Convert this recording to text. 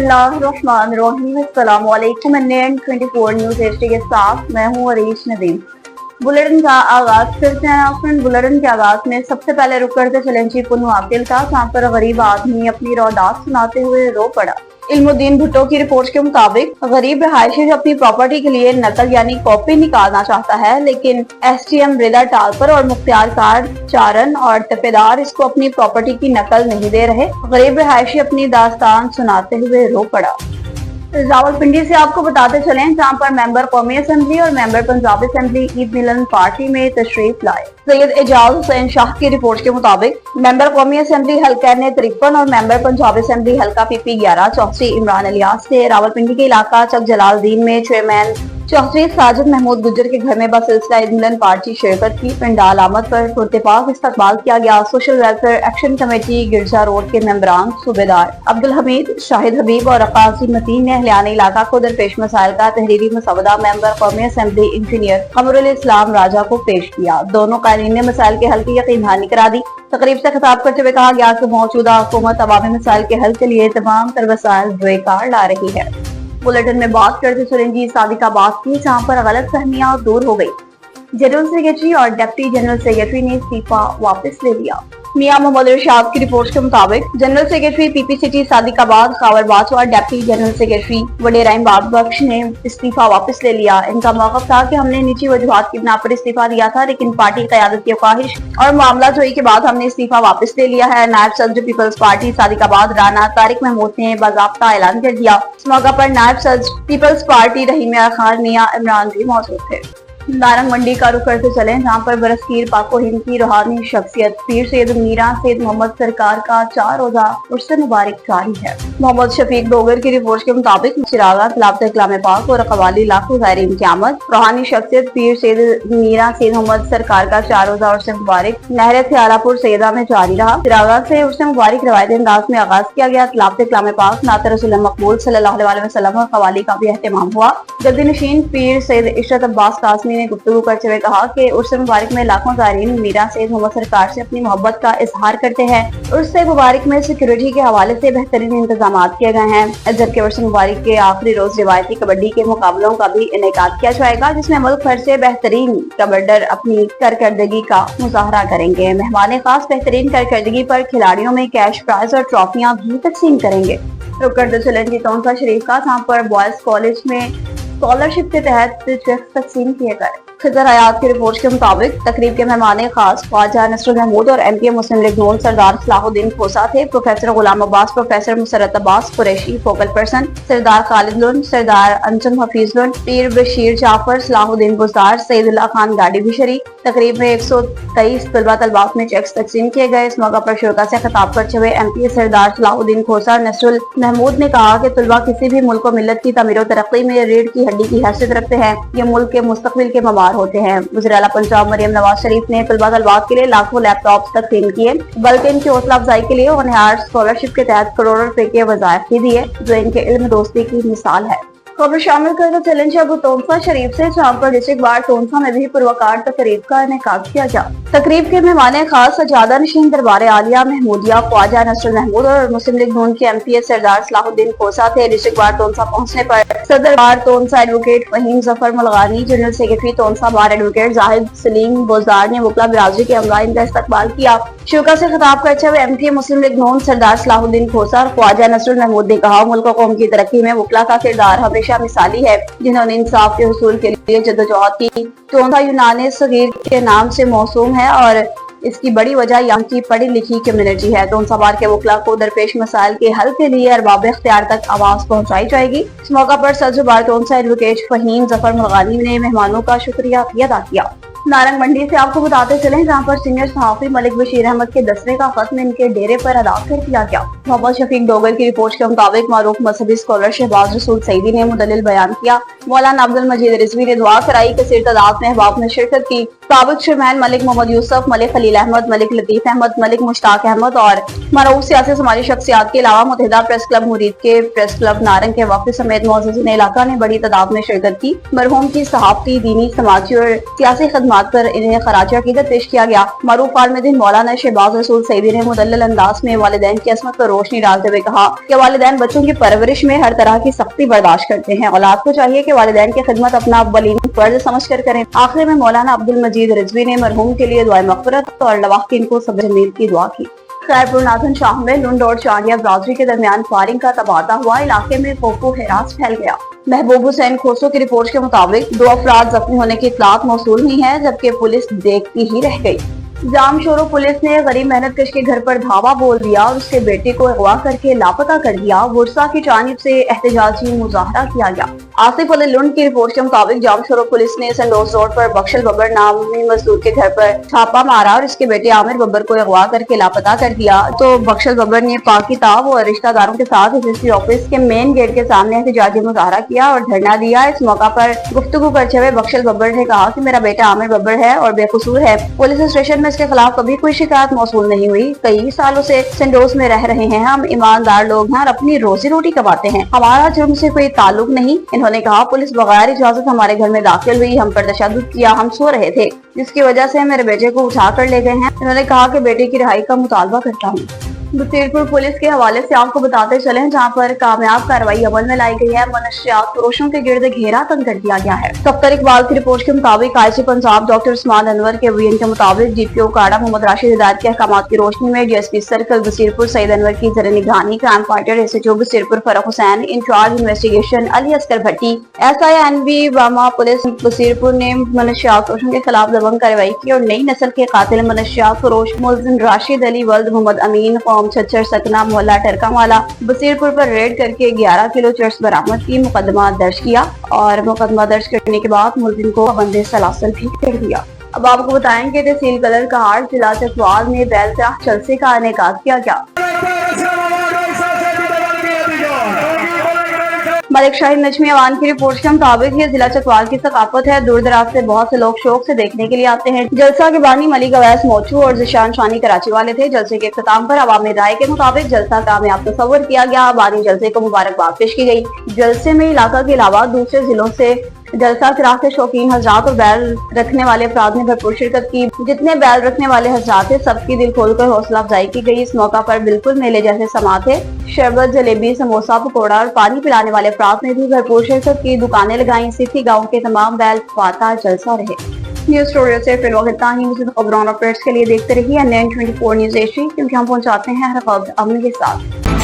बिस्मिल्लाहिर्रहमानिर्रहीम। अस्सलामुअलैकुम। NN24 news HD के साथ मैं हूँ अरीश नदीम। बुलेटिन का आगाज करते हैं। बुलेटिन के आगाज में सबसे पहले रुक करते चलें जी पुन्नु आकिल का, जहाँ पर गरीब आदमी अपनी रौदात सुनाते हुए रो पड़ा। इल्मुद्दीन भुट्टो की रिपोर्ट के मुताबिक गरीब रहायशी जो अपनी प्रॉपर्टी के लिए नकल यानी कॉपी निकालना चाहता है, लेकिन STM रिदा टालपर और मुख्तियार कार चारन और तपेदार इसको अपनी प्रॉपर्टी की नकल नहीं दे रहे। गरीब रहायशी अपनी दास्तान सुनाते हुए रो पड़ा। रावलपिंडी से आपको बताते चलें, जहां पर मेंबर कौमी असेंबली और मेंबर पंजाब असेंबली ईद मिलन पार्टी में तशरीफ लाए। सैयद एजाज हुसैन शाह की रिपोर्ट के मुताबिक मेंबर कौमी असेंबली हल्का ने 53 और मेंबर पंजाब असेंबली हल्का PP 11 चौधरी इमरान अलियास ने रावलपिंडी के इलाका चक जलालुद्दीन में चेयरमैन चौधरी साजिद महमूद गुज्जर के घर में बसिलसिला ईद मिलन पार्टी शिरकत की। पंडाल आमद पर पुरतपाक इस्तकबाल किया गया। सोशल वेलफेयर एक्शन कमेटी गिरजा रोड के मेंबरान सूबेदार अब्दुल हमीद, शाहिद हबीब और अकाजी मतीन ने अहलियाने इलाका को दरपेश मसाइल का तहरीरी मसवदा मेंबर कौमी असेंबली इंजीनियर कमरुल इस्लाम राजा को पेश किया। दोनों कायदीन ने मसाइल के हल की यकीन दहानी करा दी। तकरीब से खिताब करते हुए कहा गया कि मौजूदा हुकूमत अवामी मसाइल के हल के लिए तमाम तर वसाइल बेकार ला रही है। बुलेटिन में बात करते चलें जी सादिकाबाद की, जहाँ पर गलत फहमियां दूर हो गई। जनरल सेक्रेटरी और डिप्टी जनरल सेक्रेटरी ने इस्तीफा वापस ले लिया। मियां मोहम्मद इरशाद की रिपोर्ट के मुताबिक general secretary PP city Sadiqabad Khawar Bajwa और डिप्टी जनरल सेक्रेटरी वडेरा इमदाद बख्श ने इस्तीफा वापस ले लिया। इनका मौक़िफ़ था कि हमने निजी वजूहात की बिना पर इस्तीफा दिया था, लेकिन पार्टी क़यादत की ख्वाहिश और मामला जोई के बाद हमने इस्तीफा वापस ले लिया है। नायब सदर पीपल्स पार्टी सादिकाबाद राना तारिक महमूद ने बाज़ाब्ता ऐलान कर दिया। इस मौका पर नायब सदर पीपल्स पार्टी रहीम खान मियां इमरान भी मौजूद थे। नारंग मंडी का रुख करते चले, जहाँ पर बरसगीर पाको हिंद की रूहानी शख्सियत पीर सैयद मीरा सैयद मोहम्मद सरकार का 4 रोजा उर्स मुबारक जारी है। मोहम्मद शफीक डोगर की रिपोर्ट के मुताबिक चिरागा खिलाफत कलाम पाक और कवाली लाखों ज़ायरीन की आमद। रूहानी शख्सियत पीर सैयद मीरा सैयद मोहम्मद सरकार का 4 रोजा उर्स मुबारक नहर थियालापुर सैयदा में जारी रहा। चिरागा से उर्स मुबारक रवायती अंदाज में आगाज किया गया। खिलाफत कलाम पाक नात रसूल मकबूल सल्लल्लाहु अलैहि वसल्लम और कवाली का भी एहतमाम हुआ। गद्दी नशीन पीर सैयद इशरत अब्बास कासमी ने गुफ्तगू करते हुए कहा कि उर्स मुबारक में लाखों ज़ायरीन मीरा सैयद मोहम्मद सरकार से अपनी मोहब्बत का इजहार करते हैं। उर्स मुबारक में सिक्योरिटी के हवाले से बेहतरीन इंतजाम किए गए हैं, जबकि उर्स मुबारक के आखिरी रोज रिवायती कबड्डी के मुकाबलों का भी इनेकाद किया जाएगा, जिसमें मुल्क भर से बेहतरीन कबड्डर अपनी कारकर्दगी का मुजाहरा करेंगे। मेहमान खास बेहतरीन कारकर्दगी पर खिलाड़ियों में कैश प्राइज और ट्रॉफियां भी तकसीम करेंगे। रुक करते चलेंगे टोंसा शरीफ का, जहाँ पर बॉयज कॉलेज में स्कॉलरशिप के तहत चेक तकसीम किए गए। खिजर हयात की रिपोर्ट के मुताबिक तकरीब के मेहमान खास ख्वाजा नसरुल महमूद और MP मुस्लिम लीग नून सरदार सलाहुद्दीन खोसा थे। Professor Ghulam Abbas, professor Musarrat Abbas Qureshi focal person, Sardar Khalid Lun, Sardar Anjum Hafeez Lun, Pir Bashir Jafar, Salahuddin Buzdar, Saidullah Khan गाड़ी भी शरीक। तकरीब में 123 तलबा तलबात में चेक्स तकसीम किए गए। इस मौका पर शुरा से खिताब करते हुए MP सरदार सलाहुद्दीन खोसा नसरुल महमूद ने कहा कि तलबा किसी भी मुल्क और मिल्लत की तमीर और तरक्की में रीढ़ की हड्डी की हैसियत रखते हैं। ये मुल्क के मुस्तकबिल के ममार होते हैं। वज़ीर आला पंजाब मरियम नवाज शरीफ ने तलबा तलबात के लिए लाखों लैपटॉप तकसीम किए, बल्कि इनकी हौसला अफजाई के लिए उन्हें स्कॉलरशिप के तहत करोड़ों रुपए के वज़ाइफ भी दिए, जो इनके इल्म दोस्ती की मिसाल है। खबर शामिल करते चैलेंज अब टोंसा शरीफ से, जहाँ पर डिस्ट्रिक्ट बार टोंसा में भी पुरवकार तकरीब का इनेकाद किया गया। तकरीब के मेहमान खास सजादा नशीन दरबार आलिया महमूदिया ख्वाजा नसरुल महमूद और मुस्लिम लीग नून के MP सरदार सलाहुद्दीन खोसा थे। डिस्ट्रिक्ट बार टोंसा पहुँचने पर सदर bar Taunsa advocate Faheem Zafar Mulgani, general secretary Taunsa bar advocate Zahid Saleem Bozdar ने वकला बिरादरी के अमला इनका इस्तकबाल किया। शुरा से खिताब करते हुए MP मुस्लिम लीग नून सरदार सलाहुद्दीन खोसा और ख्वाजा नसरुल महमूद ने कहा, मुल्क और कौम की तरक्की में वकला का किरदार हमेशा मिसाली है, जिन्होंने इंसाफ के हुसूल के लिए जद्दोजहद की। टोंसा यूनान सगीर के नाम से मौसूम है और इसकी बड़ी वजह यहाँ की पढ़ी लिखी कम्युनिटी है। टोंसा बार के वकला को दरपेश मसाइल के हल के लिए अरबाब इख्तियार तक आवाज पहुँचाई जाएगी। इस मौका पर सदर बार टोंसा एडवोकेट फहीम जफर मुलगानी ने मेहमानों का शुक्रिया अदा किया। नारंग मंडी से आपको बताते चलें, जहाँ पर सीनियर सहाफी मलिक बशीर अहमद के दसरे का खत्म इनके डेरे पर अदा कर दिया गया। मोहम्मद शफीक डोगर की रिपोर्ट के मुताबिक मारूफ मजहबी स्कॉलर शहबाज रसूल सईदी ने मुदल्लिल बयान किया। मौलाना अब्दुल मजीद रिजवी ने दुआ कराई, कसीर तादाद में अहबाब ने शिरकत की। साबिक चेयरमैन मलिक मोहम्मद यूसुफ, मलिक खलील अहमद, मलिक लतीफ अहमद, मलिक मुश्ताक अहमद और मरूफ सियासी समाजी शख्सियात के अलावा मुतहिदा प्रेस क्लब मुरीद के, प्रेस क्लब नारंग के वफद समेत मुअज़्ज़िज़ीन इलाका ने बड़ी तादाद में शिरकत की। मरहूम की सहाफती, दीनी, समाजी और सियासी खदमात पर इन्हें खराज अकीदत पेश किया गया। मरूफ आलिम मौलाना शहबाज रसूल सईदी ने मुदल्लल अंदाज में वालिदैन की असमत पर रोशनी डालते हुए कहा कि वालिदैन बच्चों की परवरिश में हर तरह की सख्ती बर्दाश्त करते हैं। औलाद को चाहिए कि वालिदैन की खिदमत अपना अव्वलीन फर्ज समझ कर करें। आखिर में मौलाना अब्दुल मजीद रिजवी ने मरहूम के लिए दुआ मग़फ़िरत और लवाकिन को सब्र जमील की दुआ की। खैरपुर नाथन शाह में लुंड और चांडिया बरादरी के दरमियान फायरिंग का तबादला हुआ। इलाके में खौफो हिरास फैल गया। महबूब हुसैन खोसो की रिपोर्ट के मुताबिक 2 अफराद जख्मी होने की इत्तलात मौसूल हुई है, जबकि पुलिस देखती ही रह गई। जामशोरो पुलिस ने गरीब मेहनत कश के घर पर धावा बोल दिया और उसके बेटे को अगवा करके लापता कर दिया। वुरसा की जानिब से एहतजाजी मुजाहरा किया गया। आसिफ अली लुंड की रिपोर्ट के मुताबिक जामशोरो पुलिस ने संडोज रोड पर बख्शल बब्बर नामी मजदूर के घर पर छापा मारा और इसके बेटे आमिर बब्बर को अगवा करके लापता कर दिया। तो बख्शल बब्बर ने पाकिताब और रिश्तेदारों के साथ एसएसपी ऑफिस के मेन गेट के सामने एहतजाजी मुजाहरा किया और धरना दिया। इस मौका पर गुफ्तगू करते हुए बख्शल बब्बर ने कहा कि मेरा बेटा आमिर बब्बर है और बेकसूर है। पुलिस स्टेशन में इसके खिलाफ कभी कोई शिकायत मौसूल नहीं हुई। कई सालों से संडोज में रह रहे हैं, हम ईमानदार लोग हैं और अपनी रोजी रोटी कमाते हैं, हमारा जुर्म से कोई ताल्लुक नहीं। इन्होंने कहा पुलिस बगैर इजाजत हमारे घर में दाखिल हुई, हम पर तशद्दुद किया, हम सो रहे थे जिसकी वजह से मेरे बेटे को उठा कर ले गए हैं। इन्होंने कहा कि बेटे की रिहाई का मुतालबा करता हूँ। बसीरपुर पुलिस के हवाले से आपको बताते चले जहाँ पर कामयाब कार्रवाई अमल में लाई गई है। मनशियात फरोशों के गिर्द घेरा तंग कर दिया गया है। सफ्तर इकबाल की रिपोर्ट के मुताबिक आईजी पंजाब डॉक्टर उस्मान अनवर के वीएन के मुताबिक डीपीओ काड़ा मोहम्मद राशिद हिदायत के अहकाम की रोशनी में डीएसपी सर्कल बसीरपुर सईद अनवर की ज़र निगरानी crime fighter SHO Basirpur Farrukh Hussain, incharge investigation Ali Asghar Bhatti, SI वामा पुलिस बसीरपुर ने मनशियात फरोशों के खिलाफ दबंग कार्रवाई की और नई नस्ल के कातिल मनशियात फरोश मुल्जिम राशिद अली वल्द मोहम्मद अमीन छच्चर सकना मोहल्ला टरकावाला बसीरपुर पर रेड करके 11 किलो चर्स बरामद की। मुकदमा दर्ज किया और मुकदमा दर्ज करने के बाद मुलजिम को बंदे सलासल भी कर दिया। अब आपको बताएंगे तहसील कलर कहाड़ जिला चकवाल में बैल जलसे का इनेकाद किया गया। मलिक शाहिद नजमी अवान की रिपोर्ट के मुताबिक ये जिला चकवाल की सकाफत है। दूर दराज से बहुत से लोग शौक से देखने के लिए आते हैं। जलसा के बानी मलिक अवैस मोचू और जिशान शानी कराची वाले थे। जलसे के इख्तिताम पर अवामी राय के मुताबिक जलसा कामयाब तस्वर किया गया। बानी जलसे को मुबारकबाद पेश की गई। जलसे में इलाका के अलावा दूसरे जिलों से जलसा किरात के शौकीन हजरात और बैल रखने वाले अफराद ने भरपूर शिरकत की। जितने बैल रखने वाले हजरात थे सबकी दिल खोलकर हौसला अफजाई की गई। इस मौका पर बिल्कुल मेले जैसे समात थे। शरबत, जलेबी, समोसा, पकौड़ा और पानी पिलाने वाले अफराद ने भी भरपूर शिरकत की। दुकानें लगाई। सिटी गाँव के तमाम बैल फाता जलसा रहे। न्यूज स्टूडियो से खबरों अपडेट्स के लिए देखते रहिए NN24 न्यूज एशिया, क्योंकि हम पहुंचाते हैं हर खबर अमन के साथ।